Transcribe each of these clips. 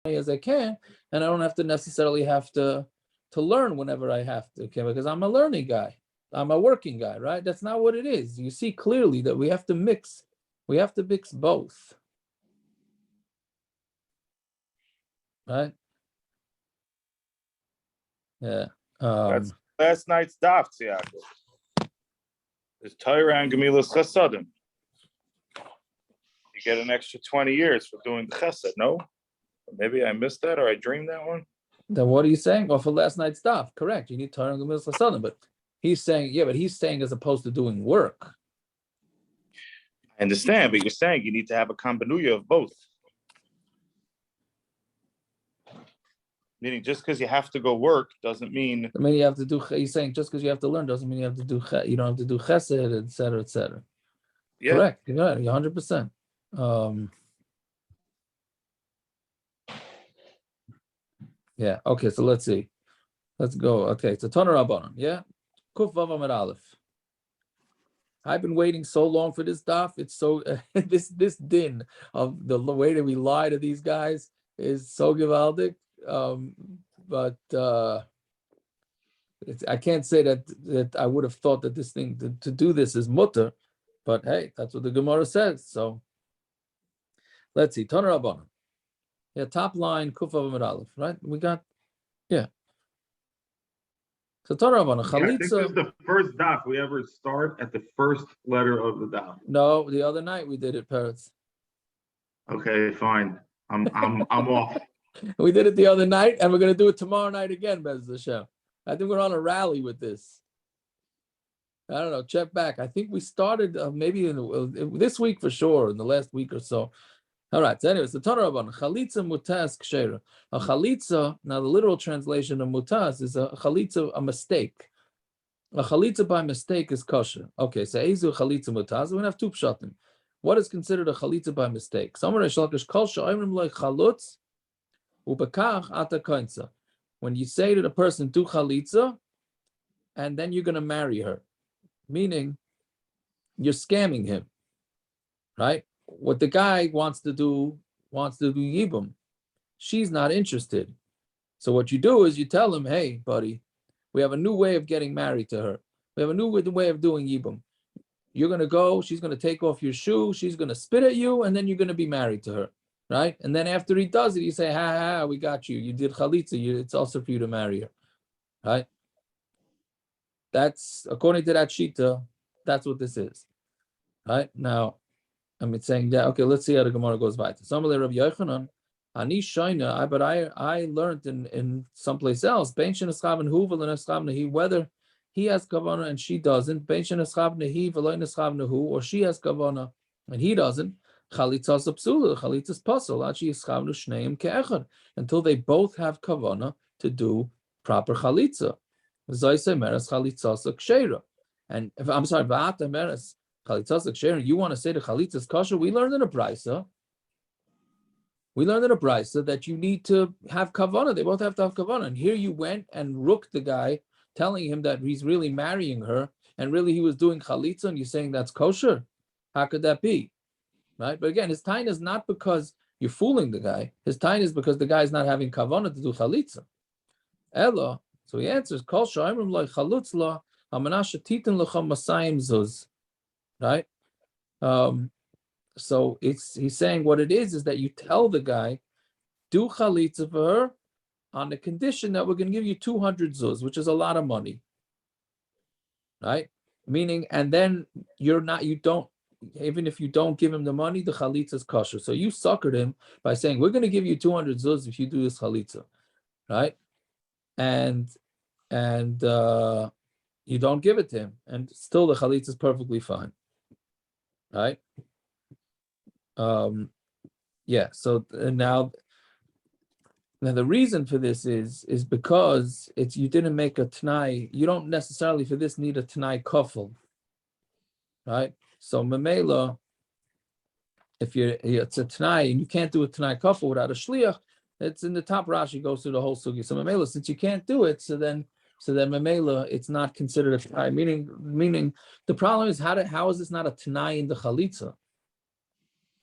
as I can, and I don't have to necessarily have to learn whenever I have to, okay? Because I'm a learning guy. I'm a working guy, right? That's not what it is. You see clearly that we have to mix both. Right? Yeah. That's last night's daf, Tziyakov. There's Torah and Gemilas Chesadim. You get an extra 20 years for doing the chesed, no? Maybe I missed that or I dreamed that one. Then what are you saying? Well, for last night's daf, correct. You need Torah and Gemilas Chesadim, but he's saying as opposed to doing work. I understand, but you're saying you need to have a kombinuya of both. Meaning, just because you have to go work doesn't mean. I mean, you have to do. He's saying just because you have to learn doesn't mean you have to do. You don't have to do chesed, etc., etc. Yeah. Correct. You're right. 100%. Yeah. Okay. So let's see. Let's go. Okay. So Tana Rabbanon. Yeah. Kuf Vav Amud Aleph. I've been waiting so long for this daf. It's so this din of the way that we lie to these guys is so gewaldic. But I can't say that I would have thought that this thing to do this is mutter, but hey, that's what the Gemara says. So let's see. Tana Rabbanon. Yeah, top line Kuf Vav Amud Aleph. Right? We got So Tana Rabbanon. Chalitza. I think this is the first daf we ever start at the first letter of the daf. No, the other night we did it, Peretz. Okay, fine. I'm off. We did it the other night, and we're going to do it tomorrow night again, Bez Hashem. I think we're on a rally with this. I don't know. Check back. I think we started maybe this week for sure, in the last week or so. All right. So anyways, the Tana Rabbanon, chalitza mutas kshera. A chalitza, now the literal translation of mutas is a chalitza, a mistake. A chalitza by mistake is kosher. Okay, so ezu chalitza mutas. We're going to have two pshatim. What is considered a chalitza by mistake? When you say to the person, do chalitza, and then you're going to marry her, meaning you're scamming him, right? What the guy wants to do yibum. She's not interested. So what you do is you tell him, hey, buddy, we have a new way of getting married to her. We have a new way of doing yibum. You're going to go, she's going to take off your shoe, she's going to spit at you, and then you're going to be married to her. Right? And then after he does it, you say, ha, we got you. You did chalitza. It's also for you to marry her. Right? That's, according to that shita, that's what this is. Right? Now, I'm saying that, okay, let's see how the Gemara goes by. Somebody Rabbi Yochanan, Ani Shaina, but I learned in someplace else, whether he has kavana and she doesn't, or she has kavana and he doesn't, chalitza psula, chalitza pasal, until they both have kavana to do proper chalitza. And if I'm sorry, you want to say the chalitza is kosher? We learned in a brisa. That you need to have kavana. They both have to have kavana. And here you went and rooked the guy, telling him that he's really marrying her, and really he was doing chalitza, and you're saying that's kosher. How could that be? Right? But again, his tain is not because you're fooling the guy. His tain is because the guy is not having kavanah to do chalitza. Ella, so he answers, Kol sha'imrim lo chalutzla, hamanasha titin l'cham masayim zuz. Right? So he's saying what it is that you tell the guy, do chalitza for her on the condition that we're going to give you 200 zuz, which is a lot of money. Right? Meaning, and then even if you don't give him the money, the chalitza is kosher. So you suckered him by saying, we're going to give you 200 zuz if you do this chalitza, right? And you don't give it to him, and still the chalitza is perfectly fine, right? So now the reason for this is because you didn't make a t'nai. You don't necessarily for this need a t'nai kofel, right? So memela, if it's a t'nai and you can't do a t'nai kofel without a shliach, it's in the top. Rashi goes through the whole sugi. So memela, since you can't do it, so then memela, it's not considered a t'nai. Meaning the problem is how is this not a t'nai in the chalitza,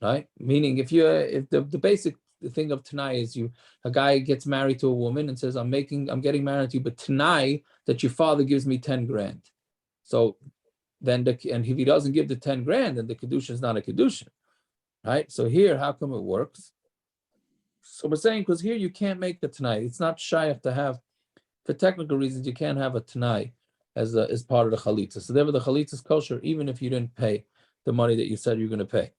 right? Meaning if the basic the thing of Tanai is a guy gets married to a woman and says, I'm getting married to you, but Tanai that your father gives me 10 grand. So then and if he doesn't give the 10 grand, then the kedusha is not a kedusha. Right? So here, how come it works? So we're saying because here you can't make the Tanai. It's not shaykh to have, for technical reasons, you can't have a Tanai as part of the chalitza. So therefore the chalitza is kosher even if you didn't pay the money that you said you're going to pay.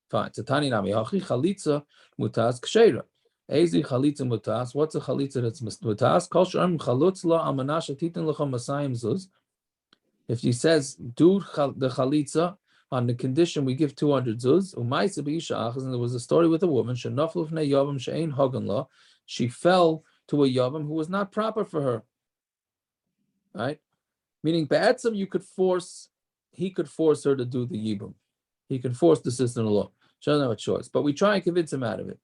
Fine. Tani nami hachi chalitza mutas kshera. Ezi chalitza mutas. What's a chalitza that's mutas? Kol sharm chalutz la almanasha titin lecha masayim zuz. If he says do the chalitza on the condition we give 200 zuz, umayse b'isha achas, and there was a story with a woman shenaflu fnei yavam she'ein hagan la. She fell to a yavam who was not proper for her. Right? Meaning, be'etzem, he could force her to do the yibum. He can force the sister-in-law. She doesn't have a choice. But we try and convince him out of it.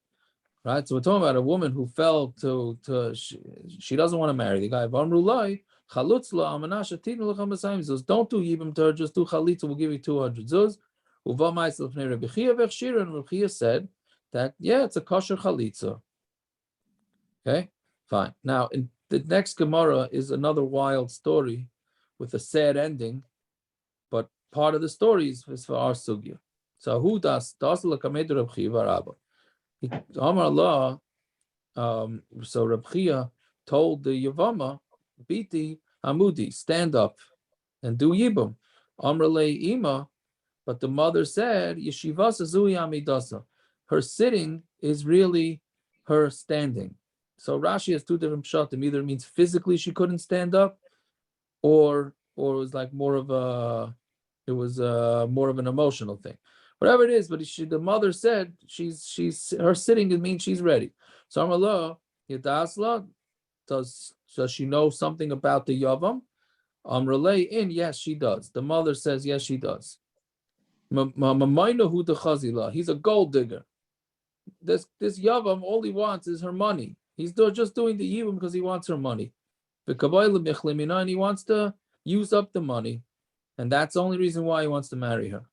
Right? So we're talking about a woman who fell she doesn't want to marry the guy. Don't do yibum to her, just do chalitza, we'll give you 200 zuz. And Reb Chia said that, yeah, it's a kosher chalitza. Okay? Fine. Now, in the next Gemara is another wild story with a sad ending, but part of the story is for our sugya. So who does lakamedu Reb Chia Rava? Amar Allah. So Reb Chia told the Yevama, Biti Amudi, stand up and do yibum. Amar le ima, but the mother said, Yeshivasa zui amidasa. Her sitting is really her standing. So Rashi has two different pshatim. Either it means physically she couldn't stand up, or it was like more of an emotional thing. Whatever it is, but the mother said she's her sitting, it means she's ready. So Amar Yadasla, does she know something about the Yavam? Relay in, yes, she does. The mother says, yes, she does. He's a gold digger. This Yavam, all he wants is her money. He's just doing the Yibum because he wants her money. And he wants to use up the money. And that's the only reason why he wants to marry her.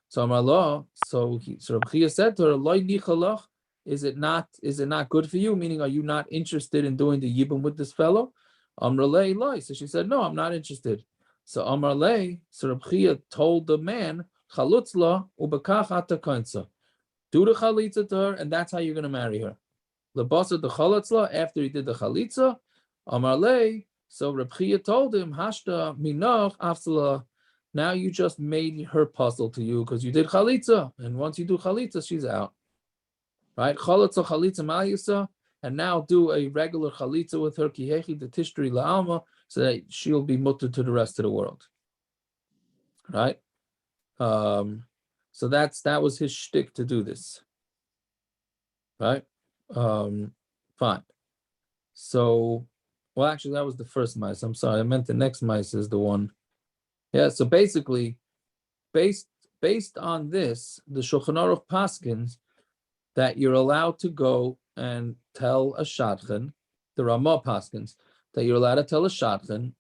So Amar so Reb Chia said to her, is it not good for you? Meaning, are you not interested in doing the Yibum with this fellow? Amrlei loy. So she said, no, I'm not interested. So Amrlei, so Reb Chia told the man, Chalutzla ubekach atakansa. Do the chalitza to her, and that's how you're going to marry her. Lebasa the chalitza, after he did the chalitza, Amrlei, so Reb Chia told him, Hashta minach afsala. Now you just made her puzzle to you because you did chalitza, and once you do chalitza, she's out. Right? Chalitza chalitza ma'yisa, and now do a regular chalitza with her kihechi the tishtri la'alma, so that she'll be mutter to the rest of the world. Right? So that was his shtick to do this. Right? Fine. So, well, actually, that was the first mice. I'm sorry, I meant the next mice is the one. Yeah. So basically, based on this, the Shulchan Aruch paskins that you're allowed to go and tell a shadchan, the Ramah paskins, that you're allowed to tell a shadchan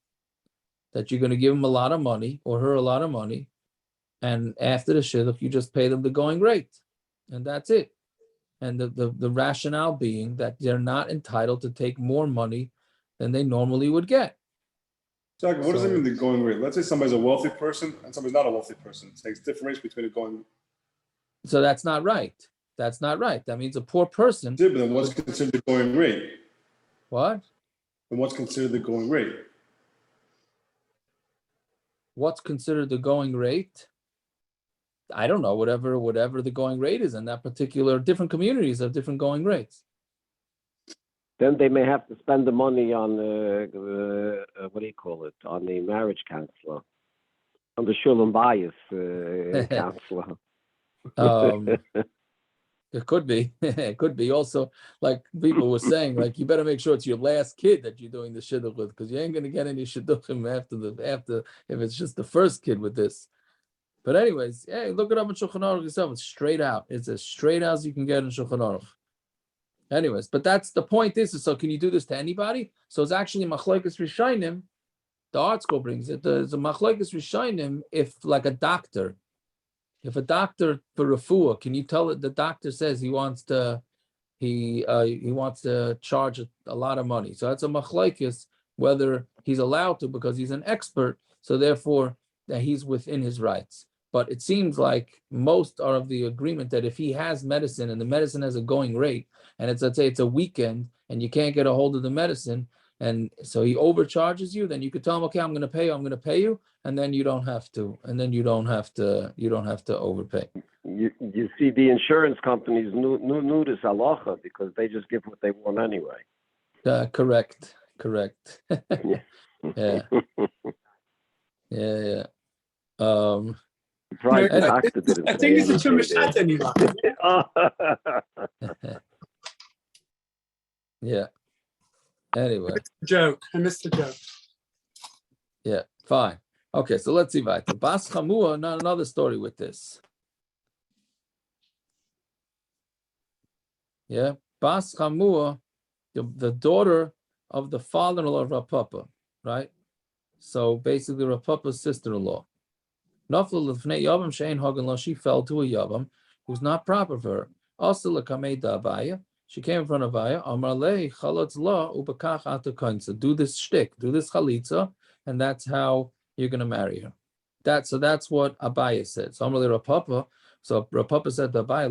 that you're going to give him a lot of money or her a lot of money, and after the shidduch, you just pay them the going rate, and that's it. And the rationale being that they're not entitled to take more money than they normally would get. Jack, what does it mean the going rate? Let's say somebody's a wealthy person and somebody's not a wealthy person. It takes differentiation between the going. So that's not right. That's not right. That means a poor person. Yeah, but then what's considered the going rate? What? And what's considered the going rate? What's considered the going rate? I don't know. Whatever the going rate is in that particular, different communities have different going rates. Then they may have to spend the money on what do you call it? On the marriage counselor, on the Shulam Bias counselor. It could be. It could be also, like people were saying, like you better make sure it's your last kid that you're doing the shidduch with, because you ain't going to get any shidduchim after if it's just the first kid with this. But anyways, hey, look it up in Shulchan Aruch yourself. It's straight out. It's as straight as you can get in Shulchan Aruch. Anyways, but that's the point. So can you do this to anybody? So it's actually Machlokes Rishonim. The art school brings it. There's a Machlokes Rishonim if like a doctor. If a doctor for refuah, can you tell it the doctor says he wants to he wants to charge a lot of money. So that's a machlokes whether he's allowed to because he's an expert. So therefore, that he's within his rights. But it seems like most are of the agreement that if he has medicine and the medicine has a going rate, and let's say it's a weekend and you can't get a hold of the medicine, and so he overcharges you, then you could tell him, okay, I'm going to pay you, and then you don't have to, overpay. You see, the insurance companies knew this halacha because they just give what they want anyway. Correct. Yeah. Yeah. Surprised the I doctor didn't I think it's a say Chumash anything. Yeah. Anyway. joke. I missed the joke. Yeah, fine. Okay, so let's see. Bas Chamua, another story with this. Yeah, Bas Chamua, the daughter of the father-in-law of Rav Papa, right? So basically, Rav Papa's sister-in-law. She fell to a yavam who's not proper for her. Also, Abaya. She came in front of Abaya. So do this shtick, do this chalitza, and that's how you're going to marry her. That's what Abaya said. So Rav Papa. So Rav Papa said to Abaya,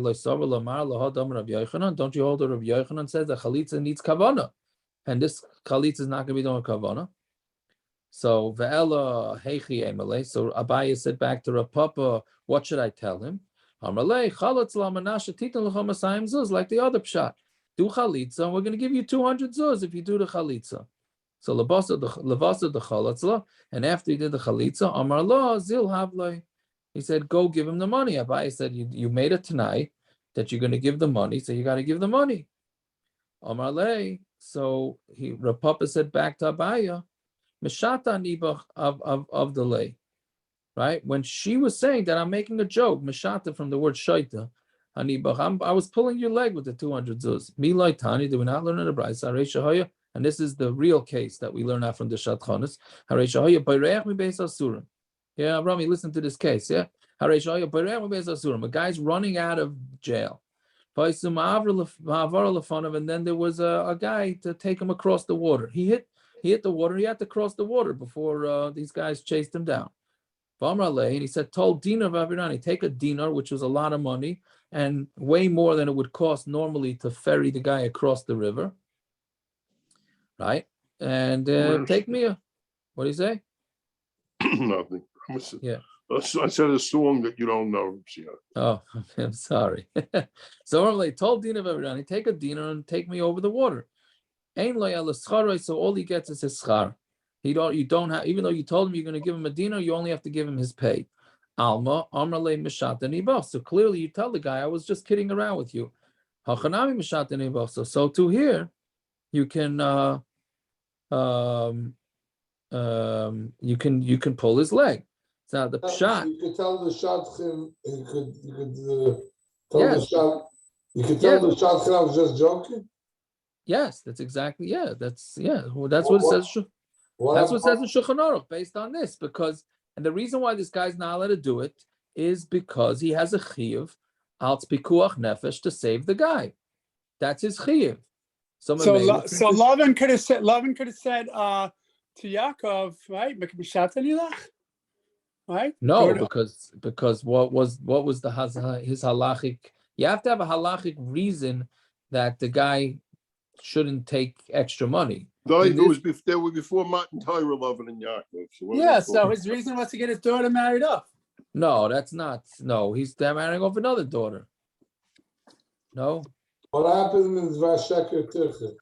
don't you hold her? Rav Yochanan says that chalitza needs kavana, and this chalitza is not going to be done with kavana. So ve'ela heichi emale. So Abaya said back to Rav Papa, what should I tell him? Like the other pshat. Do chalitza, and we're going to give you 200 zuz if you do the chalitza. So levasa the chalitza, and after he did the chalitza, Amar lo zil havlei. He said, go give him the money. Abaya said, you made it tonight that you're going to give the money, so you got to give the money. Amar le. So Rav Papa said back to Abaya, Meshata nibach of the lay. Right? When she was saying that I'm making a joke, Meshata from the word shaita, I was pulling your leg with the 200 zuz. Milai Tani, do we not learn in the Brayso? And this is the real case that we learn out from the Shatchanis. Yeah, Rami, listen to this case. Yeah, a guy's running out of jail. And then there was a guy to take him across the water. He hit the water. He had to cross the water before these guys chased him down. And he said, told dinar v'avirani, take a dinar, which was a lot of money, and way more than it would cost normally to ferry the guy across the river. Right? And take me what do you say? Nothing. Yeah. I said a song that you don't know. Oh, I'm sorry. So normally told dinar v'avirani, take a dinar and take me over the water. So all he gets is his schar. You don't have, even though you told him you're going to give him a dinar, you only have to give him his pay. Alma, Amrle Mishata Nibah. So clearly you tell the guy, I was just kidding around with you. Hachanami Mishata Nibah. So to here, you can you can pull his leg. Now the pshat. You could tell the shadchan. You could tell the shad. You could tell the shadchan I was just joking. Yes, that's exactly That's what it says. That's what it says in Shulchan Aruch based on this, because and the reason why this guy's not allowed to do it is because he has a chiyuv al pikuach nefesh to save the guy. That's his chiyuv. So Lavan could have said to Yaakov, right? Right? No, because what was his halachic? You have to have a halachic reason that the guy shouldn't take extra money. They were before Martin Tyra, Lovin and Yaakov. So his reason was to get his daughter married off. No, that's not. No, he's marrying off another daughter. No. What happened in Vasheker Tirche?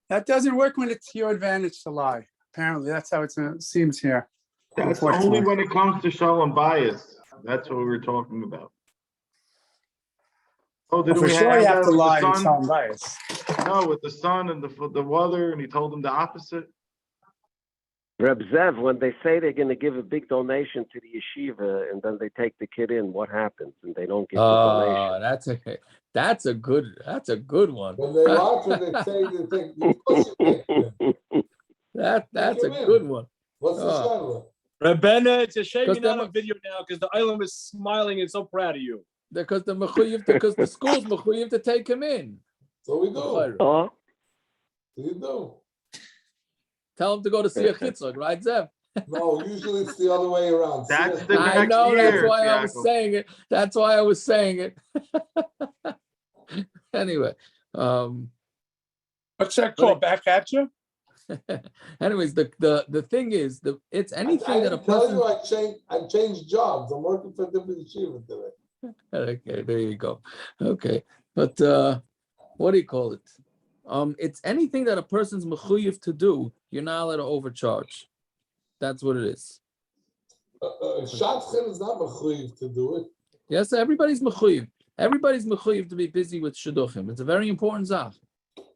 That doesn't work when it's your advantage to lie. Apparently, that's how it seems here. That's only when it comes to shalom bias. That's what we were talking about. Oh, did for sure you have to lie in shalom bias. No, with the son and the mother, and he told him the opposite. Reb Zev, when they say they're going to give a big donation to the yeshiva and then they take the kid in, what happens? And they don't give the donation. That's a good one. When they watch it, they say that's a good one. What's the shayla? Rebena, it's a shame you're not on video now because the island is smiling and so proud of you. because the school's mechuyev to take him in. So we do. Oh, You do. Tell him to go to see a chitzuk, right, Zev? No, usually it's the other way around. That's See, the I next know, that's year, why I was Yaakov. saying it. That's why I was saying it. Anyway, What's that called? Back at you? anyways, the thing is, it's I anything that a didn't tell person. you I changed jobs. I'm working for different yeshiva today. Okay, there you go. Okay, but what do you call it? It's anything that a person's mechuyev to do. You're not allowed to overcharge. That's what it is. Shadchan is not mechuyev to do it. Yes, everybody's mechuyev. Everybody's mechuyev to be busy with shidduchim. It's a very important zach.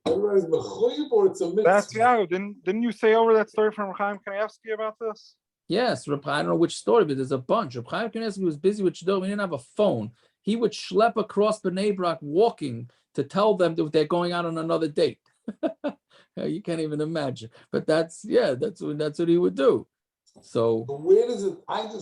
Everybody's mechuyev or it's a That's mitzvah. didn't you say over that story from Chaim Kanievsky about this? Yes, I don't know which story, but there's a bunch. Reb Chaim Kanievsky was busy with shidduchim. He didn't have a phone. He would schlep across Bnei Brak walking to tell them that they're going out on another date. You can't even imagine. But that's what he would do. So But where does it?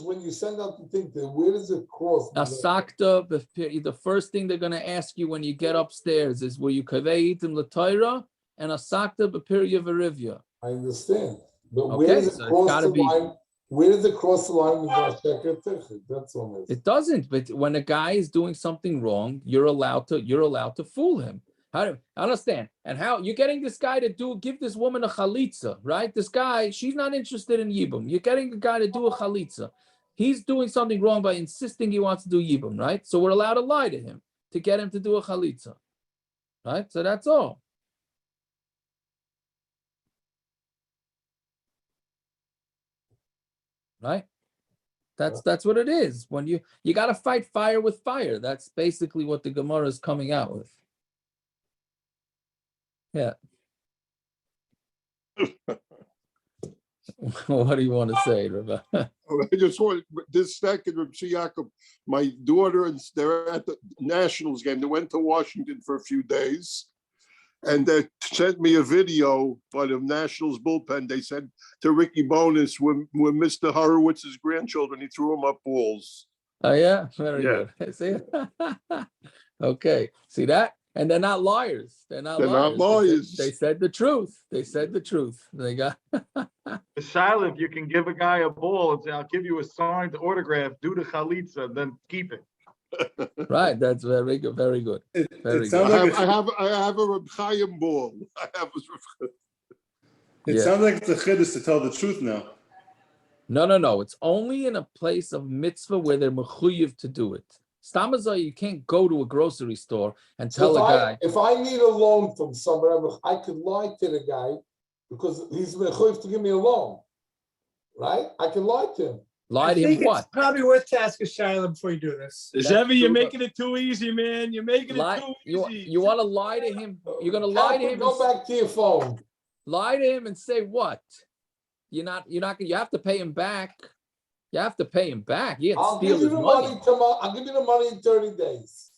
When you send out the thing, where does it cross? asakta, the first thing they're going to ask you when you get upstairs is will you kaveitim l'Torah and asakta b'pirya v'rivya. I understand, but Okay, where does it so it's cross gotta the be- line? Where does it cross the line with Vasheket Techik? That's all. It doesn't. But when a guy is doing something wrong, you're allowed to fool him. How do I understand? And how you're getting this guy to give this woman a chalitza, right? This guy, she's not interested in yibum. You're getting the guy to do a chalitza. He's doing something wrong by insisting he wants to do yibum, right? So we're allowed to lie to him to get him to do a chalitza, right? So that's all. Right? That's what it is. When you got to fight fire with fire. That's basically what the Gemara is coming out with. Yeah. What do you want to say, Rava? I just want this second, Reb Yaakov, my daughter, and they're at the Nationals game. They went to Washington for a few days, and they sent me a video by the Nationals bullpen. They said to Ricky Bonus, when Mr. Horowitz's grandchildren, he threw him up balls. Oh yeah, very Yeah. good. See, okay, see that, and they're not liars. They're not liars. They said the truth. They said the truth. They got. Shiloh, if you can give a guy a ball and say, I'll give you a signed autograph, do the chalitza, then keep it. Right, that's very good. Very good. It Very sounds good. like I have a Reb Chaim ball. it sounds like it's a chiddush to tell the truth now. No. It's only in a place of mitzvah where they're mechuyev to do it. Stamazah, you can't go to a grocery store and tell a guy. If I need a loan from somebody, I could lie to the guy because he's mechuyev to give me a loan, right? I can lie to him. Lie to I him think what? it's probably worth to ask a Shiloh before you do this. Zevi, you're true, making it too easy, man. You're making it Lie, too you easy. want to lie to him? You're gonna lie to Captain, him. go back to your phone. Lie to him and say what? You're not. You have to pay him back. You have to pay him back. You have to I'll steal give you his the money. money tomorrow. I'll give you the money in 30 days.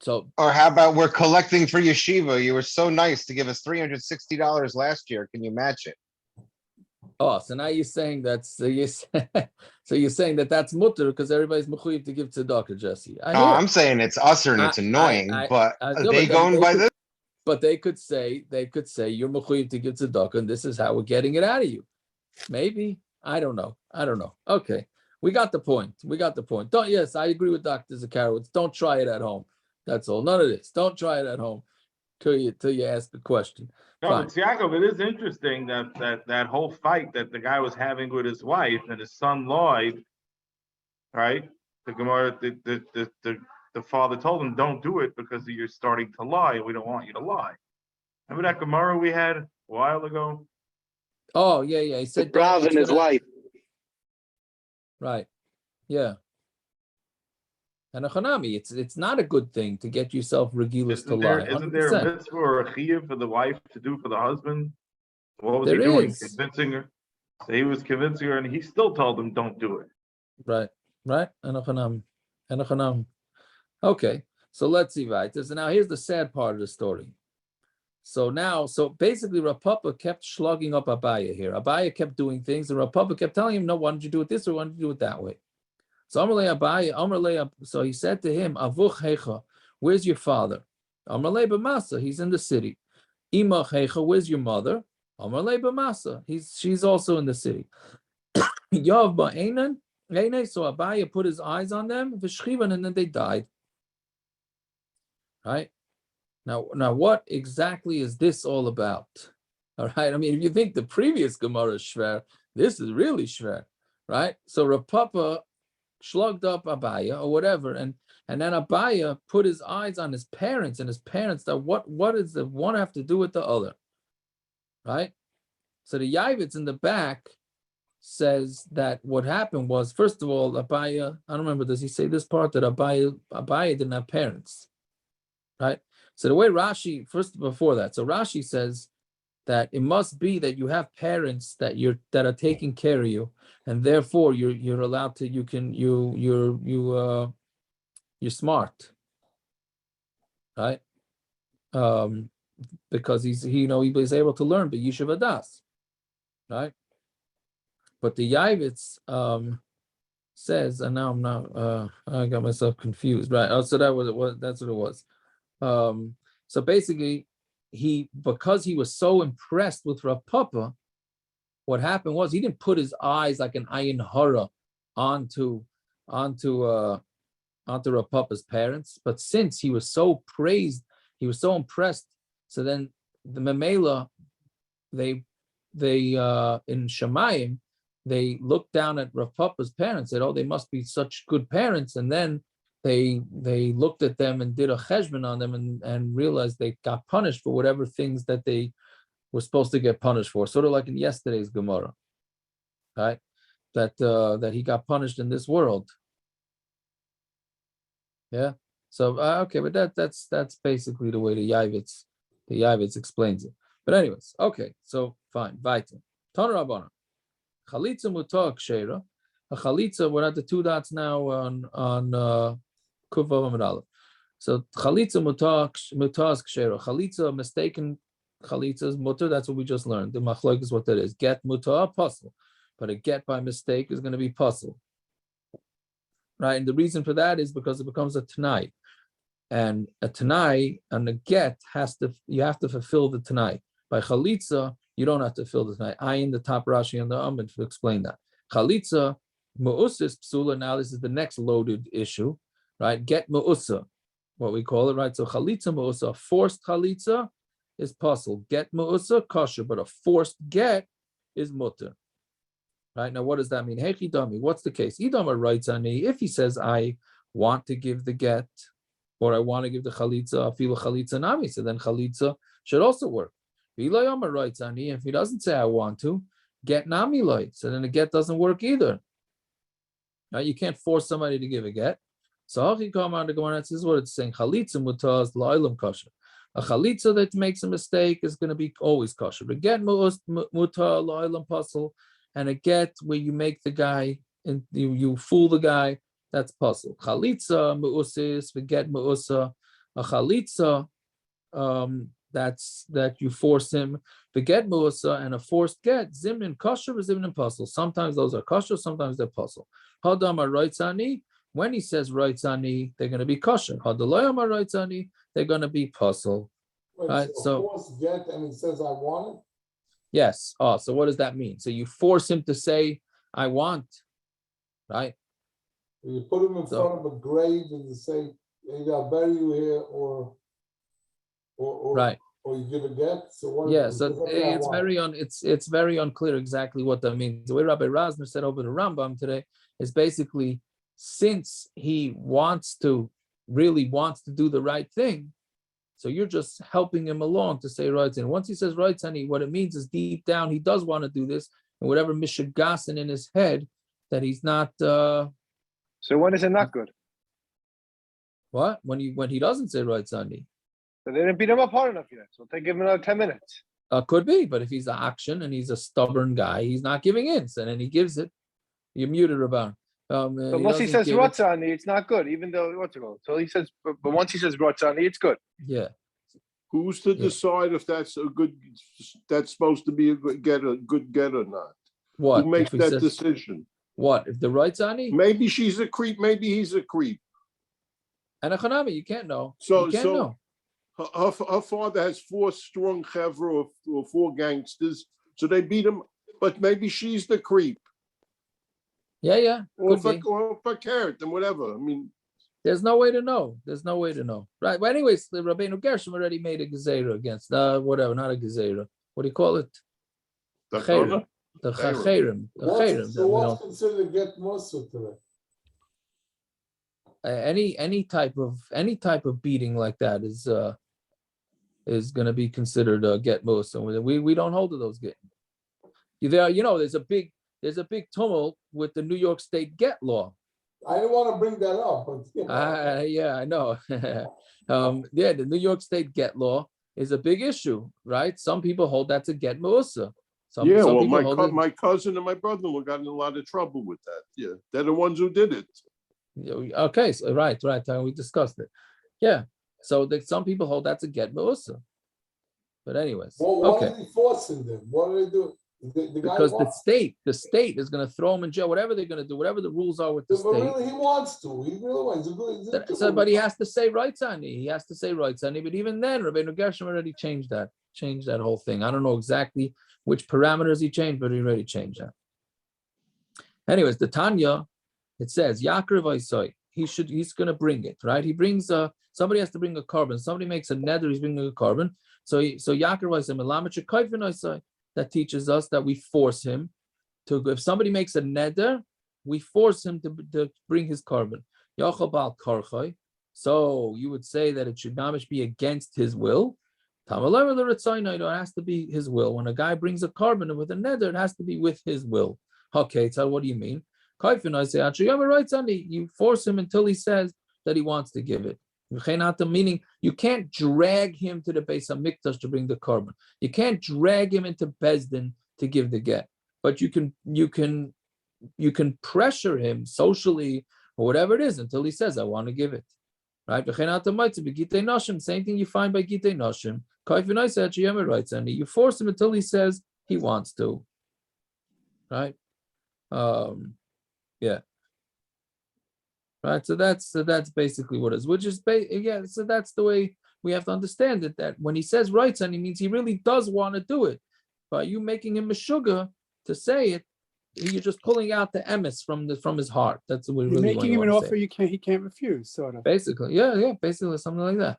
So Or how about we're collecting for yeshiva? You were so nice to give us $360 last year. Can you match it? so now you're saying that's so you're saying that that's mutter because everybody's mechuyev to give tzedakah, Jesse. I No, hear. I'm saying it's usher and it's annoying, but I are know, they but then going by this? But they could say you're mechuyev to give tzedakah, and this is how we're getting it out of you. Maybe I don't know. Okay, we got the point. Yes, I agree with Dr. Zakarowitz. Don't try it at home. That's all. None of this. Don't try it at home till you ask the question. No, Fine. but Yaakov, it is interesting that whole fight that the guy was having with his wife and his son lied, right? The Gemara, the father told him, don't do it because you're starting to lie. We don't want you to lie. Remember that Gemara we had a while ago? Oh, yeah. He said Rav and his wife. Right. Yeah. And a chanami, it's not a good thing to get yourself regilas to lie. Isn't there a 100%. mitzvah or a chiyuv for the wife to do for the husband? What was There he doing? is. Convincing her? So he was convincing her and he still told him, don't do it. Right. And a chanami. Okay. So let's see, right? So now here's the sad part of the story. So basically Rav Papa kept slugging up Abaya here. Abaya kept doing things and Rav Papa kept telling him, no, why don't you do it this way? Why don't you do it that way? So Amalei Abaya, Amalei. So he said to him, Avuch Hecha, where's your father? Amalei B'masa, he's in the city. Imach Hecha, where's your mother? Amalei B'masa, she's also in the city. Yav Ba'enan, so Abaya put his eyes on them, V'shchivan, and then they died. Right? Now, what exactly is this all about? All right. I mean, if you think the previous Gemara is shver, this is really shver, right? So Rav Papa slugged up Abaya or whatever, and then Abaya put his eyes on his parents, and his parents that what does the one have to do with the other, right? So the Yavitz in the back says that what happened was, first of all, Abaya, I don't remember, does he say this part that Abaya didn't have parents, right? So the way Rashi, before that, so Rashi says that it must be that you have parents that are taking care of you, and therefore you're allowed to, you're smart, right? Because he's able to learn, but Yishuv Adas, right? But the Yavitz says, and now I'm not, I got myself confused, right? Oh, so that's what it was. So basically, because he was so impressed with Rav Papa, what happened was he didn't put his eyes like an ayin hara onto Rav Papa's parents, but since he was so praised, he was so impressed. So then the Memela, they in Shemayim, they looked down at Rav Papa's parents, said, "Oh, they must be such good parents," and then they looked at them and did a cheshbon on them and realized they got punished for whatever things that they were supposed to get punished for. Sort of like in yesterday's Gemara, right? That he got punished in this world. Yeah. So okay, but that's basically the way the Yavitz explains it. But anyways, okay. So fine. Weiter. Tana Rabbana. Chalitza mutar kshera. A chalitza. We're at the two dots now on. So chalitza mutar kshera. Chalitza, mistaken chalitza is mutar. That's what we just learned. The Machlokes is what that is. Get mutar, puzzle. But a get by mistake is going to be puzzle. Right? And the reason for that is because it becomes a tanai. And a tanai and a get you have to fulfill the tanai. By chalitza, you don't have to fill the tanai. I in the top Rashi and the Amud to explain that. Chalitza, mu'usis psula. Now this is the next loaded issue. Right, get mu'usa, what we call it, right? So chalitza mu'usa, forced chalitza is puzzle. Get mu'usa, kosher, but a forced get is mutter. Right, now what does that mean? Hey, chidami, what's the case? Idama writes on me, if he says, I want to give the get, or I want to give the chalitza, I feel a chalitza nami, so then chalitza should also work. Vilayama writes on me, if he doesn't say, I want to, get nami light, so then the get doesn't work either. Right, you can't force somebody to give a get. So Hachi come on the Gemara, this is what it's saying. Chalitza mutaz la'ilam kosher. A chalitza that makes a mistake is going to be always kosher. A get mutar la'ilam puzzle, and a get where you make the guy and you fool the guy, that's puzzle. Chalitza mu'usis, we get mu'usa. A chalitza, that you force him. The get mu'usa and a forced get zimnin kosher or zimnin puzzle. Sometimes those are kosher, sometimes they're puzzle. Hadama writes when he says Raitzani, they're going to be kosher. Hadalayama Raitzani, they're going to be puzzle. Right? So force get and he says I want it. Yes. Oh, so what does that mean? So you force him to say I want, right? You put him in front of a grave and you say, I'll bury you here, or right, or you give a get. So what? Yeah. So it's very unclear exactly what that means. The way Rabbi Razner said over the Rambam today is basically, since he really wants to do the right thing, so you're just helping him along to say right. And once he says right, honey, what it means is deep down he does want to do this, and whatever mishigasin in his head that he's not. So when is it not good? What? When he doesn't say right, honey. So they didn't beat him up hard enough yet. So take him another 10 minutes. Could be, but if he's an action and he's a stubborn guy, he's not giving in. So then he gives it. You're muted, Rabban. So once he says Rotzani, it's not good, even though what's it called? So he says, but once he says Rotzani, it's good. Yeah. Who's to decide if that's a good? That's supposed to be a good get or not? What? Who makes that decision? What if the Roitzani Maybe she's a creep, maybe he's a creep. and a Chanami? You can't know. So, You can't know. her father has 4 strong chevra or 4 gangsters, so they beat him. But maybe she's the creep, Yeah. or Could be. if I carrot and whatever. I mean, There's no way to know. There's no way to know. Right. But anyways, the Rabbeinu Gershom already made a gezerah against whatever, not a gezerah. What do you call it? the Chayrim. The chayrim. The chayrim. So what's considered get Musa today? Any type of beating like that is going to be considered a get Musa. We don't hold to those get. There's a big tumult with the New York State get law. I didn't want to bring that up, but Yeah, I know. The New York State get law is a big issue, right? Some people hold that's a get Musa. Some well, people my cousin and my brother-in-law got in a lot of trouble with that. Yeah, they're the ones who did it. Okay, so right. We discussed it. Yeah, so some people hold that's a get Musa. But anyways, what are they forcing them? What do they do? Because the state is going to throw him in jail. Whatever they're going to do, whatever the rules are with the state. Really, he wants to. He really wants. But he has to say Roitzani. He has to say Roitzani. But even then, Rabbeinu Gershom already changed that whole thing. I don't know exactly which parameters he changed, but he already changed that. Anyways, the Tanya, it says Yaakov Isai. He's going to bring it, right? He brings somebody has to bring a carbon. Somebody makes a neder. He's bringing a carbon. So Yaakov Isai Melamed Shekayvin Isai. That teaches us that we force him to. If somebody makes a neder, we force him to bring his carbon. So you would say that it should not be against his will. It has to be his will. When a guy brings a carbon with a neder, it has to be with his will. Okay, so what do you mean? You force him until he says that he wants to give it. Meaning you can't drag him to the Beis Hamikdash to bring the carbon. You can't drag him into Beis Din to give the get. But you can pressure him socially or whatever it is until he says, I want to give it. Right? Same thing you find by Gitei Noshim. And you force him until he says he wants to. Right? Yeah. Right, so that's basically what it is. Which is so that's the way we have to understand it. That when he says rights, and he means he really does want to do it. By you making him a sugar to say it, you're just pulling out the emes from his heart. That's what we really You're making him an offer say. he can't refuse, sort of. Basically, basically something like that.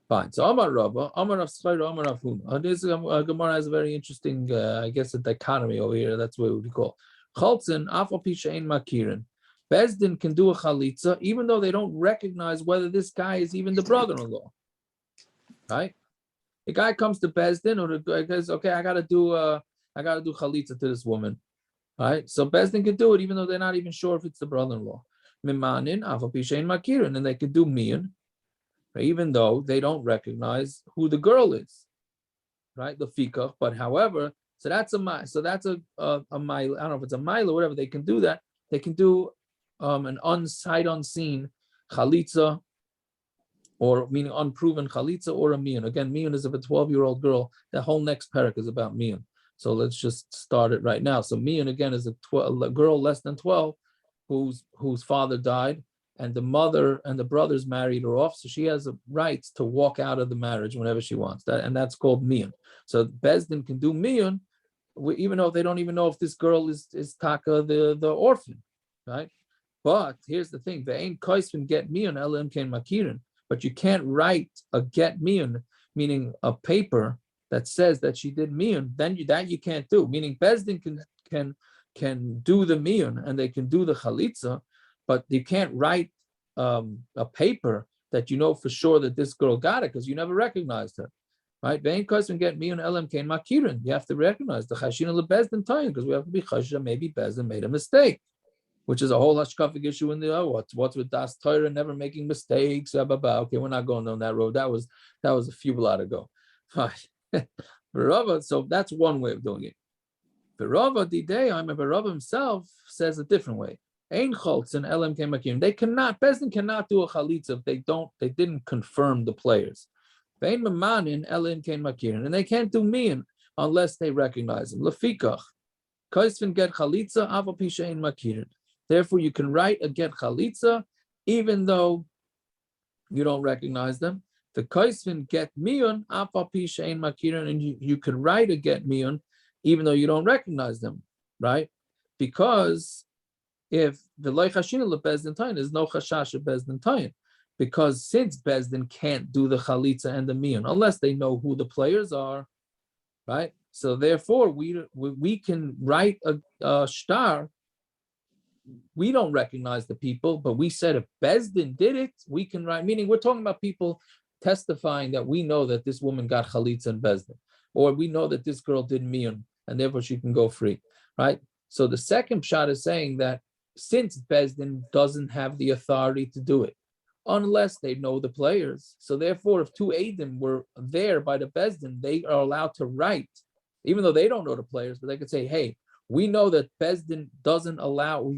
Fine. So Amar Rava, Amar Rav Papa, Amar Rav Huna. This Gemara has a very interesting, I guess, a dichotomy over here. That's what we call Chaltzin Afal Pisha Ein Makirin. Beis Din can do a chalitza even though they don't recognize whether this guy is even the brother-in-law. Right? The guy comes to Beis Din, or the guy says, "Okay, I gotta do chalitza to this woman." Right? So Beis Din can do it even though they're not even sure if it's the brother-in-law. Mimanin Afal Pisha Ein Makirin, and they can do mian, even though they don't recognize who the girl is. Right? The fikach, but however, so that's a mile. I don't know if it's a mile or whatever. They can do that. They can do an unseen chalitza, or meaning unproven chalitza, or a mian. Again, mian is of a 12-year-old girl. The whole next parak is about mian. So let's just start it right now. So mian again is a girl less than 12 whose father died, and the mother and the brothers married her off. So she has a right to walk out of the marriage whenever she wants. And that's called mian. So Beis Din can do mian, even though they don't even know if this girl is Taka the orphan, right? But here's the thing: they ain't koisvin get mian elam ken makirin. But you can't write a get mian, meaning a paper that says that she did mian. Then you can't do. Meaning Beis Din can do the mian and they can do the chalitza, but you can't write a paper that you know for sure that this girl got it because you never recognized her. Right? They ain't koisvin get mian elam ken makirin. You have to recognize the chashina le Beis Din time because we have to be chashish. Maybe Beis Din made a mistake, which is a whole hashkafic issue in the what's with Das Torah, never making mistakes. Okay, we're not going down that road. That was a few blot ago. Fine. Rava, so that's one way of doing it. The Rava Rava himself says a different way. Ein choltzin elam kemakim. Beis Din cannot do a chalitza if they didn't confirm the players. Vein memanin elam kemakim, and they can't do mian unless they recognize him. Lefikach. Kaisvin get chalitza aval pi she'ein makirin. Therefore, you can write a get chalitza even though you don't recognize them. The kaisvin get miyun aval pi she'ein makirin, and you can write a get miyun even though you don't recognize them, right? Because if the loy chashina le Beis Din tayin, there's no chashash of Beis Din tayin, because since Beis Din can't do the chalitza and the miyun unless they know who the players are, right? So therefore, we can write a star. We don't recognize the people, but we said if Beis Din did it, we can write. Meaning, we're talking about people testifying that we know that this woman got chalitza in Beis Din, or we know that this girl did miyun, and therefore she can go free, right? So the second shot is saying that since Beis Din doesn't have the authority to do it, unless they know the players, so therefore, if two Eidim were there by the Beis Din, they are allowed to write, even though they don't know the players, but they could say, hey, we know that Beis Din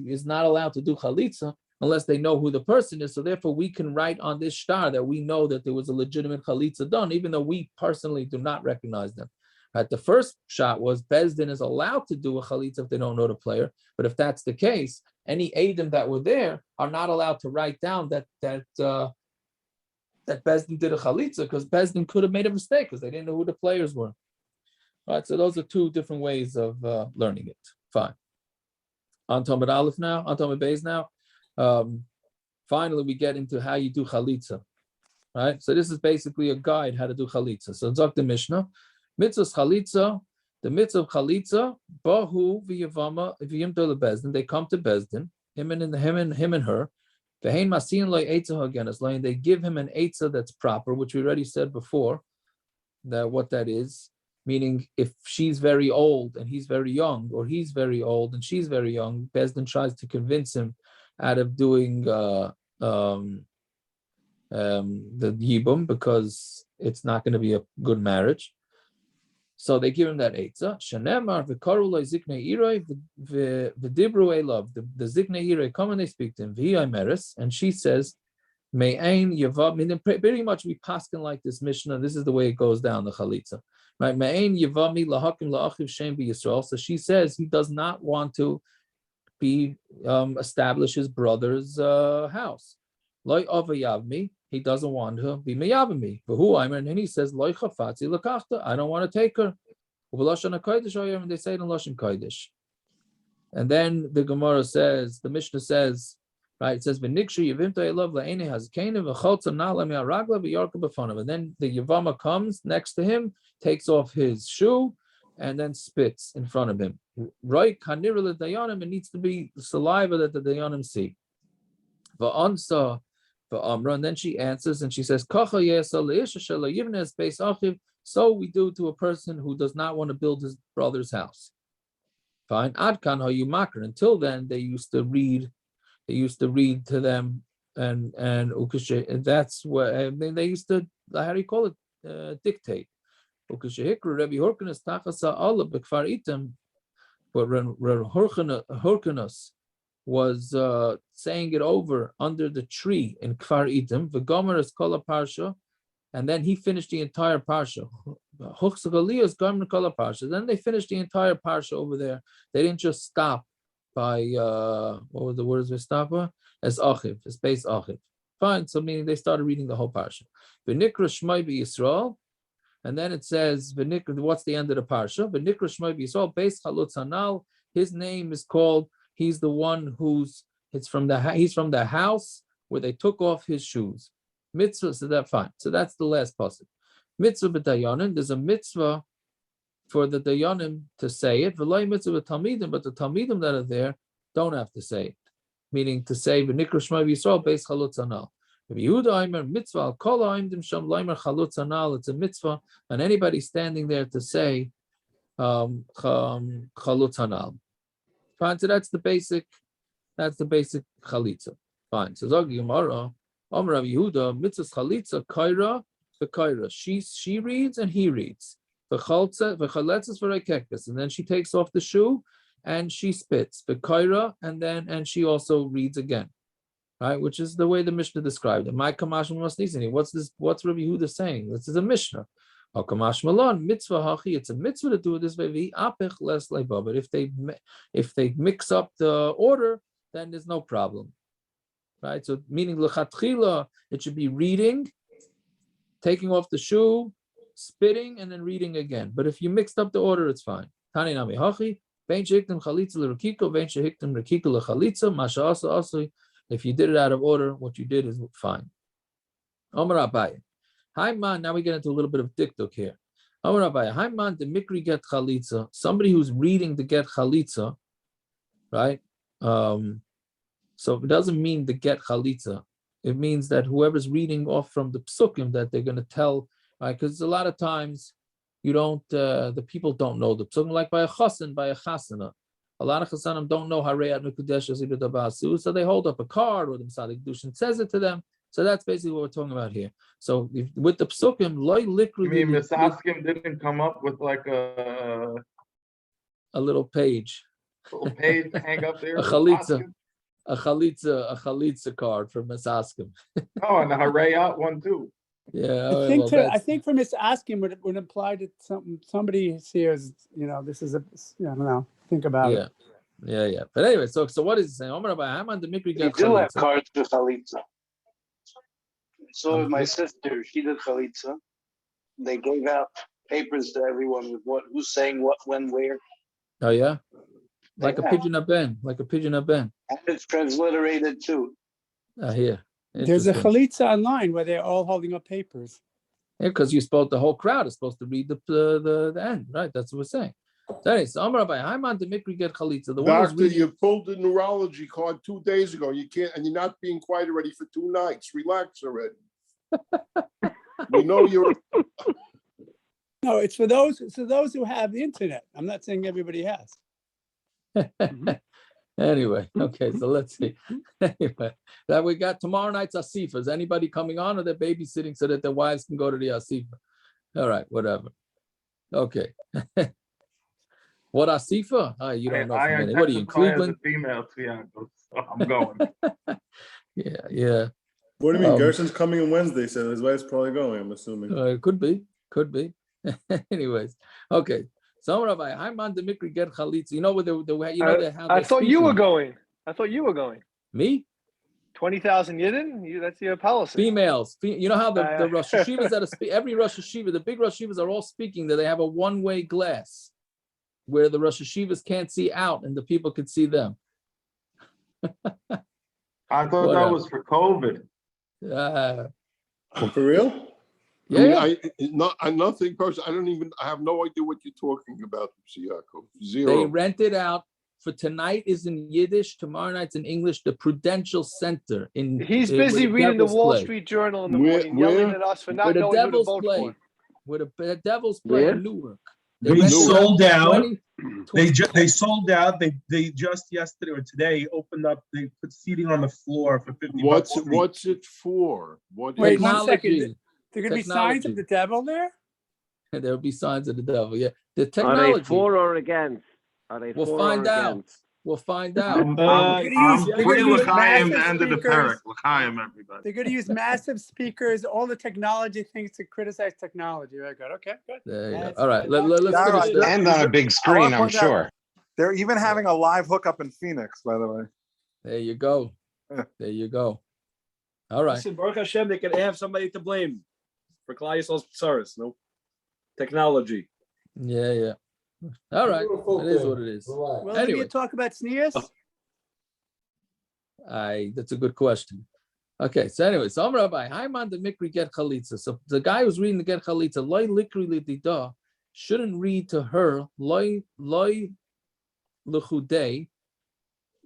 is not allowed to do chalitza unless they know who the person is. So therefore, we can write on this star that we know that there was a legitimate chalitza done, even though we personally do not recognize them. Right? The first shot was Beis Din is allowed to do a chalitza if they don't know the player. But if that's the case, any Eidim that were there are not allowed to write down that Beis Din did a chalitza, because Beis Din could have made a mistake because they didn't know who the players were. All right, so those are two different ways of learning it. Fine. On Talmud Aleph now, on Talmud Beis now. Finally, we get into how you do chalitza. Right, so this is basically a guide how to do chalitza. So Zok the Mishna, mitzvah chalitza, the mitzvah of chalitza, bahu v'yavama v'yim to the Beis Din. They come to Beis Din, him and her. V'hein masin loy eitzah haganas loy, and they give him an eitzah that's proper, which we already said before. That what that is. Meaning, if she's very old and he's very young, or he's very old and she's very young, Beis Din tries to convince him out of doing the yibum, because it's not going to be a good marriage. So they give him that eitzah. Shanemar v'karu lo ziknei iroi v'dibru elav. The ziknei iroi come and they speak to him. V'hi meres, and she says, Me'ain yavav. Meaning, pretty much we paskin like this Mishnah. This is the way it goes down the chalitza. Right, Me'ain Yavami lahakim la'achiv shem b'Yisrael. So she says he does not want to establish his brother's house. Loi avayavmi, he doesn't want to be meyavmi. V'hu aimer, and then he says loi chafatzi lakachta, I don't want to take her. U'v'lashon hakodesh oyem, and they say it in lashon kodesh. And then the Gemara says, the Mishnah says, right? It says v'nikshu yivimta elav la'enei hazkenim v'cholza na'la mi'aragla v'yarka b'fanav. And then the Yavama comes next to him, takes off his shoe, and then spits in front of him. Right, kanir l'dayanim, it needs to be saliva that the dayanim see. Va'ansa va'amra, and then she answers and she says, Kacha yesa le'isha shelo yivnes beis achiv. So we do to a person who does not want to build his brother's house. Fine. Ad kan hayu makar. Until then, they used to read to them, and that's what I mean. They used to, how do you call it, dictate. But when Hyrcanus was saying it over under the tree in Kfar Itim, the Gomer is called a parsha, and then he finished the entire parsha. Then they finished the entire parsha over there. They didn't just stop by what were the words we stop by? As achiv, as base achiv. Fine, so meaning they started reading the whole parsha. V'nikra Shmai Yisrael, and then it says v'nikra. What's the end of the parsha? V'nikra Shmai Yisrael, base chalutz hanal. His name is called. He's the one he's from the house where they took off his shoes. Mitzvah. So that's fine. So that's the last pasuk. Mitzvah b'dayanim. There's a mitzvah for the dayanim to say it, but the talmidim that are there don't have to say it. Meaning to say v'nikra Shmai Yisrael beis chalutz hanal. Mitzvah al kol ha'imdim sham leimer chalutz hanal. It's a mitzvah, and anybody standing there to say chalutz hanal. Fine. So that's the basic chalitza. Fine. So Zog Gemara, Amar Rav Yehuda, mitzvah chalitza kaira v'kaira. She reads and he reads. And then she takes off the shoe and she spits the kaira, and she also reads again, right? Which is the way the Mishnah described it. My kamashim was listening. What's this? What's Rabbi Yehuda saying? This is a Mishnah. Mitzvah hachi, it's a mitzvah to do it this way. But if they mix up the order, then there's no problem, right? So meaning lechatchila, it should be reading, taking off the shoe, spitting, and then reading again. But if you mixed up the order, it's fine. Tani nami hachi, vein shehiktem chalitza l'rekiko, vein shehiktem rekiko l'chalitza, masha asa asli. If you did it out of order, what you did is fine. Omar Abaya. Hi man, now we get into a little bit of dikduk here. Amud Abaya, hi man, the mikri get chalitza. Somebody who's reading the get chalitza, right? So it doesn't mean the get chalitza. It means that whoever's reading off from the psukim that they're going to tell, right? Because a lot of times you don't, the people don't know the psukim, like by a chassan, by a chasana. A lot of chassanim don't know harei at mekudesh asidu dabasu, so they hold up a card or the Misadik Dushin says it to them. So that's basically what we're talking about here. So with the psukim, loy likru. You mean Misaskim didn't come up with like a little page, to hang up there? a chalitza card from Misaskim. Oh, and a Harayat one too. Yeah, I think from asking would imply that somebody hears, this is I don't know. Think about it. Yeah. But anyway, so what is it saying? They do have cards for chalitza. So my sister, she did chalitza. They gave out papers to everyone with who's saying what, when, where. Oh yeah, like a pigeon ben. And it's transliterated too. Here. There's a chalitza online where they're all holding up papers. Yeah, because the whole crowd is supposed to read the end, right? That's what we're saying. So Amar Rabbi, I'm on the mikri get chalitza. Doctor, you pulled the neurology card 2 days ago. You can't, and you're not being quiet already for 2 nights. Relax already. We know you're. No, it's for those who have the internet. I'm not saying everybody has. Anyway, okay, so let's see. Anyway, that we got tomorrow night's asifa. Is anybody coming on, or they're babysitting so that their wives can go to the asifa? All right, whatever. Okay. What asifa? You don't know. What are you in Cleveland? Female, so I'm going. Yeah. What do you mean? Gerson's coming on Wednesday, so his wife's probably going, I'm assuming. It could be. Anyways, okay. So Rabbi, I'm on the mikri get chalitza. You know what they have. I thought you were going. Me? 20,000 Yidden? That's your policy. Females. You know how the Rosh Hashivas every Rosh Hashiva, the big Rosh Hashivas are all speaking that they have a one-way glass where the Rosh Hashivas can't see out and the people could see them. I thought that was for COVID. For real? Yeah. I nothing personal. I have no idea what you're talking about, Yaakov. Zero. They rent it out for tonight is in Yiddish, tomorrow night's in English, the Prudential Center in. He's busy reading the Wall Street Journal in the morning, yelling at us for not knowing who to vote for. Where the Devils play in Newark. They sold out. They sold out. They just yesterday or today opened up. They put seating on the floor for $50. What's it for? Wait 1 second. There could be signs of the devil there. There'll be signs of the devil. Yeah, the technology. Are they for or against? We'll find out. We'll find out. I'm pretty L'chaim the end of the parak. L'chaim, everybody. They're going to use massive speakers, all the technology things to criticize technology. Very good. Okay, good. There you go. All right, let's finish this. And on a big screen, I'm sure. They're even having a live hookup in Phoenix, by the way. There you go. All right. Listen, Baruch Hashem, they can have somebody to blame for Klal Yisrael's tsaros. No technology. Yeah. All right, it is what it is. Well, anyway, you talk about sneers. That's a good question. Okay, so anyway, so Rabbi, I'm on the mikri get chalitza. So the guy who's reading the get chalitza, loy likri lidida, shouldn't read to her loy l'chudei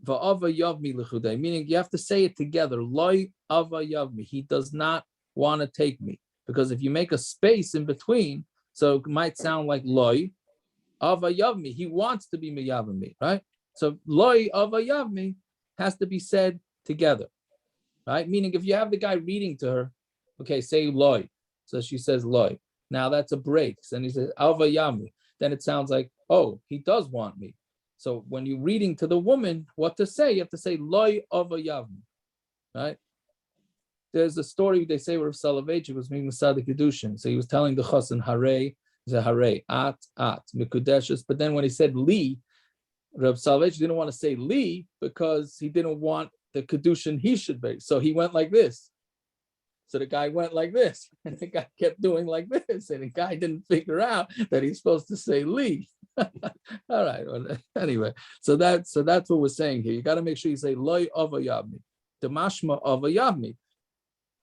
va'ava yavmi l'chudei. Meaning you have to say it together. Loy ava yavmi. He does not want to take me, because if you make a space in between, so it might sound like loy. Ava Yavmi, he wants to be Miyavami, right? So Loi Ava Yavmi has to be said together, right? Meaning if you have the guy reading to her, okay, say Loi. So she says Loi. Now that's a break. And he says Ava Yavmi. Then it sounds like, oh, he does want me. So when you're reading to the woman what to say, you have to say Loi Ava Yavmi, right? there's a story they say where Soloveitchik was making Masada Kedushin. So he was telling the Chassan, Hare, Zahare, At, Mikudeshes. But then when he said Li, Reb Soloveitchik didn't want to say Li because he didn't want the Kedushin he should be. So he went like this. So the guy went like this, and the guy kept doing like this, and the guy didn't figure out that he's supposed to say Li. All right. Well, anyway, so that's what we're saying here. You got to make sure you say Loi Avayavmi, the mashma Avayavmi,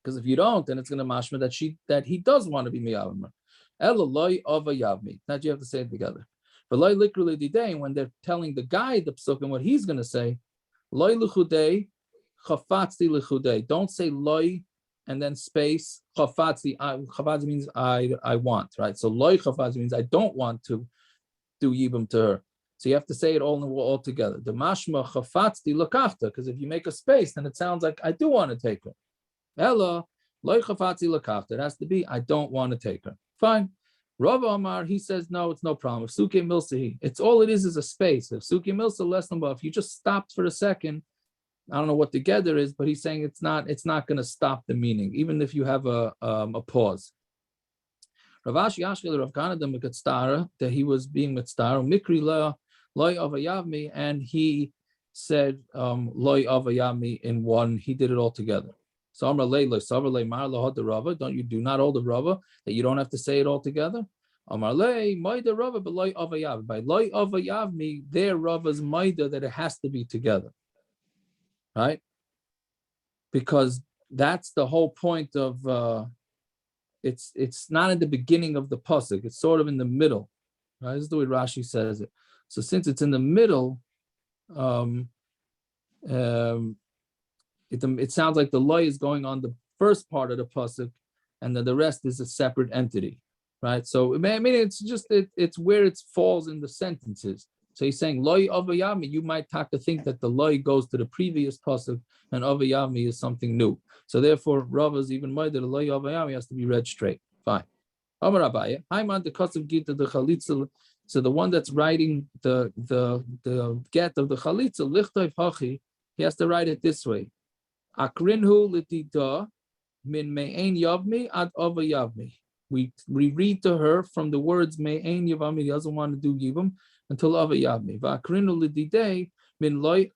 because if you don't, then it's going to mashma that he does want to be miyavim. Ela Loi Avayavmi. Now you have to say it together. But Loi Likruli Didei, when they're telling the guy the psukim what he's going to say, Loi Luchudei, Chafatzti Luchudei. Don't say Loi and then space chafatzi. Chafatzi means I want, right? So loy chafatzi means I don't want to do yibum to her. So you have to say it all together. The mashma chafatzi lakachta, because if you make a space, then it sounds like I do want to take her. Ella loy chafatzi lakachta. It has to be I don't want to take her. Fine. Rava Amar, he says no, it's no problem. If suke milsahi, it's all it is a space. If suke milsa less than if you just stopped for a second. I don't know what together is, but he's saying it's not going to stop the meaning, even if you have a pause. Ravashi Ashkel Rav Kanada Mikatstara, that he was being mitzvah, Mikri Loy Avayavmi, and he said Loy Avayavmi in one. He did it all together. So Amar Leila Savarle Mar Lahod the Rava. Don't you do not all the Rava that you don't have to say it all together? Amar Le Maida Rava, but Loy Avayavmi. By Loy Avayavmi, their Rava's Maida that it has to be together. Right? Because that's the whole point of it's not at the beginning of the pasuk, it's sort of in the middle. Right? This is the way Rashi says it. So since it's in the middle, it sounds like the loy is going on the first part of the pasuk, and then the rest is a separate entity. Right? So I mean it's just it's where it falls in the sentences. So he's saying loy avayami. You might have to think that the loy goes to the previous pasuk, and avayami is something new. So therefore, Rava's even more that the loy avayami has to be read straight. Fine. Amar Abaya, I'm on the kasav gita the chalitza. So the one that's writing the get of the chalitza lichtayv hachi, he has to write it this way: Akrinhu litida min me'ein yavmi ad avayavmi. We read to her from the words me'ein yavmi. He doesn't want to do yibum until avayavmi. Va'akrinu lididei min loy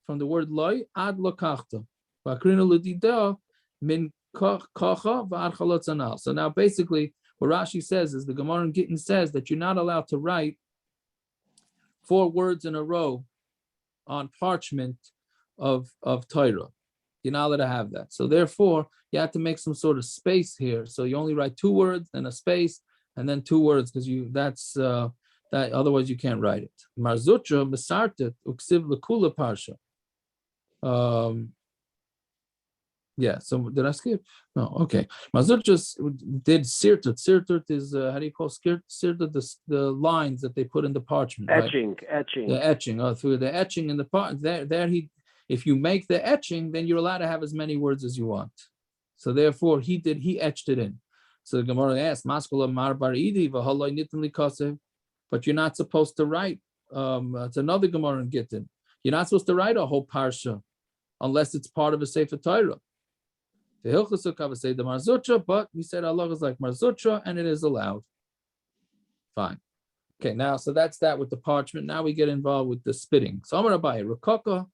from the word loy ad lokachta. Va'akrinu lididei min kacha va'archalot zanal. So now basically what Rashi says is the Gemara in Gittin says that you're not allowed to write 4 words in a row on parchment of Torah. You're not allowed to have that. So therefore you have to make some sort of space here. So you only write 2 words and a space and then 2 words because that otherwise you can't write it. Marzutra mesartet uksiv lekula parsha. Yeah. So did I skip? No. Okay. Marzutra did sirtut. Sirtut is how do you call sirtut? The lines that they put in the parchment. Etching. Right? The etching. Through the etching in the part there he. If you make the etching, then you're allowed to have as many words as you want. So therefore he etched it in. So the Gemara asks, Maskula mar bar idi v'haloi nitin likasev. But you're not supposed to write. It's another Gemara in Gittin. You're not supposed to write a whole parsha unless it's part of a Sefer Torah. The Hilchasuk say the Marzutra, but we said Allah is like Marzutra, and it is allowed. Fine. Okay, now so that's that with the parchment. Now we get involved with the spitting. So Amar Abaya, Rakaka,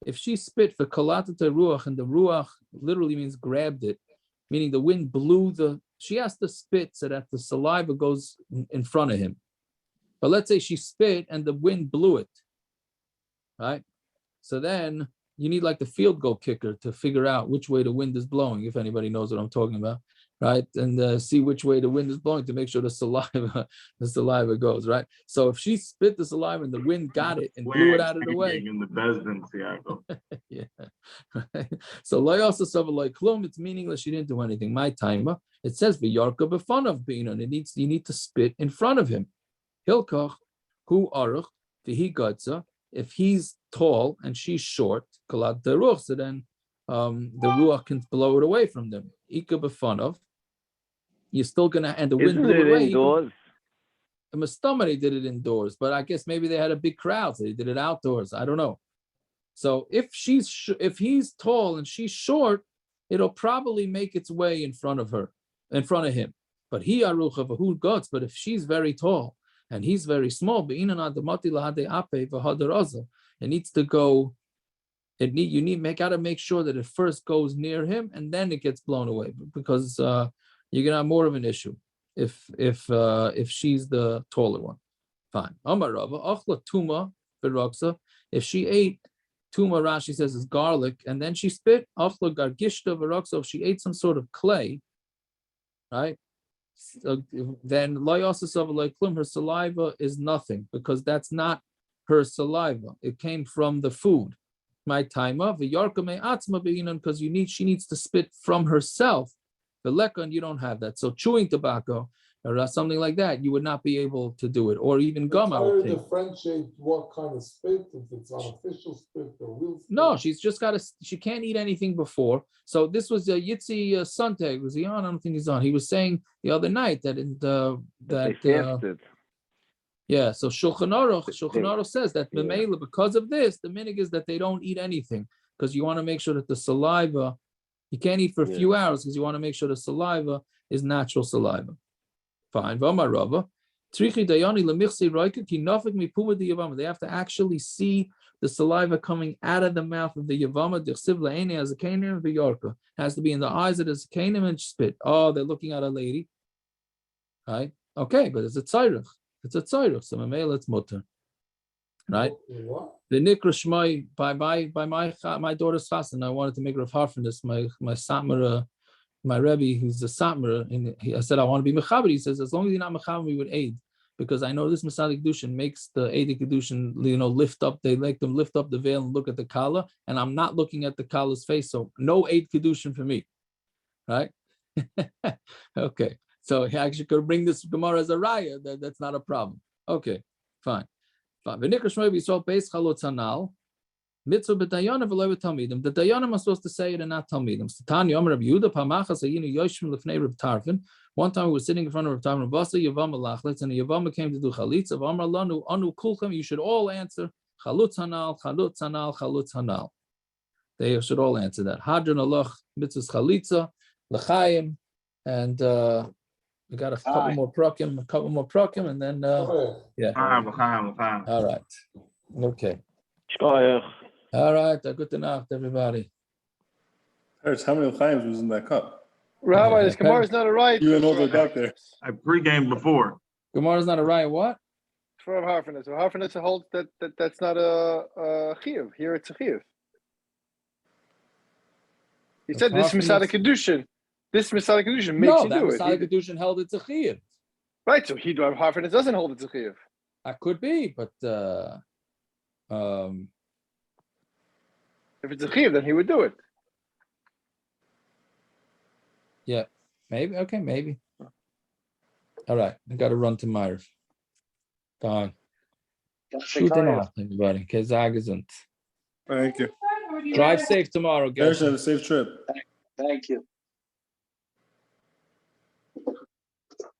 if she spit for Kalatata Ruach, and the Ruach literally means grabbed it, meaning the wind blew she has to spit so that the saliva goes in front of him. But let's say she spit and the wind blew it, right? So then you need like the field goal kicker to figure out which way the wind is blowing, if anybody knows what I'm talking about, right? And see which way the wind is blowing to make sure the saliva goes, right? So if she spit the saliva and the wind got it and blew it out of the way. In the Beis Din, Yeah. So also like klum, it's meaningless. She didn't do anything. My timer. It says v'yarka b'fanav b'inun. You need to spit in front of him. Hilkach hu aruch v'hi gadza. If he's tall and she's short, kalat deruch. So then the ruach can blow it away from them. Ika b'fanav. You're still gonna and the wind blew it away. Indoors? The Mastamari did it indoors, but I guess maybe they had a big crowd, so they did it outdoors. I don't know. So if he's tall and she's short, it'll probably make its way in front of him. But he arucha v'hu gots. But if she's very tall and he's very small, it needs to go. Gotta make sure that it first goes near him and then it gets blown away, because you're gonna have more of an issue if she's the taller one. Fine. Amar Rava, achla tuma v'roksa. If she ate tuma, Rashi says is garlic, and then she spit, achla gargishta v'roksa. If she ate some sort of clay, right? Then her saliva is nothing, because that's not her saliva. It came from the food. My timer, because she needs to spit from herself. The lekon, you don't have that. So chewing tobacco or something like that, you would not be able to do it, or even gum. I would think. Differentiate what kind of spit, if it's artificial spit or real spit. No, she's just got to. She can't eat anything before. So this was Yitzi Suntag. Was he on? I don't think he's on. He was saying the other night that yeah. So Shulchan Aruch says that because of this, the minig is that they don't eat anything, because you want to make sure that the saliva, you can't eat for a few hours, because you want to make sure the saliva is natural saliva. Fine. They have to actually see the saliva coming out of the mouth of the Yevama. It has to be in the eyes of the Zakanim and spit. Oh, they're looking at a lady. Right? Okay, but it's a tzarech. It's a tzarech. So it's mutter. Right? The Nikra Shmai by my daughter's chassan, I wanted to make Rav Harfenis, my Satmara, my Rebbe, who's a Satmara, and I said, I want to be Mechaber. He says, as long as you're not Mechaber, we would aid. Because I know this Masalik Kedushin makes the Eid Kedushin, lift up, they make them lift up the veil and look at the Kala, and I'm not looking at the Kala's face, so no Eid Kedushin for me. Right? Okay. So he actually could bring this Gemara as a raya, that's not a problem. Okay, fine. V'nikra Shmoi b'Yisrael beis chalutz hanal. Mitzvah b'dayanim v'lo b'talmidim. The dayanim are supposed to say it and not talmidim. Tanya Omer Rabbi Yehuda pamachas hayinu yoshim lefnei Reb Tarfon. One time we were sitting in front of Reb Tarfon. V'asa Yevama lachlitz, and the Yevama came to do chalitza. V'amar lanu anu kulchem. You should all answer chalutz hanal, chalutz hanal, chalutz hanal. They should all answer that. Hadron alach mitzvahs chalitza l'chaim, and we got a couple more prakim, and then yeah. All right. Okay. All right, good night, everybody. Hurts. How many Chaims was in that cup? Rabbi, this Gemara is not a right. You and all the out there. I pre-gamed before. Gemara's not a right. What? For Harfenis. Harfenis holds that's not a chiyuv. Here it's a chiyuv. He said this Masada Kedushin. This Masada Kedushin makes you do it. No, that Masada Kedushin held it's a chiyuv. Right, so Harfenis doesn't hold it's a chiyuv. That could be, but if it's a chiyuv, then he would do it. Yeah, maybe. Okay, maybe. All right, I got to run to Myrv. Bye. Shooting off, everybody. Kezagazant. Thank you. Drive safe tomorrow, guys. Have a safe trip. Thank you.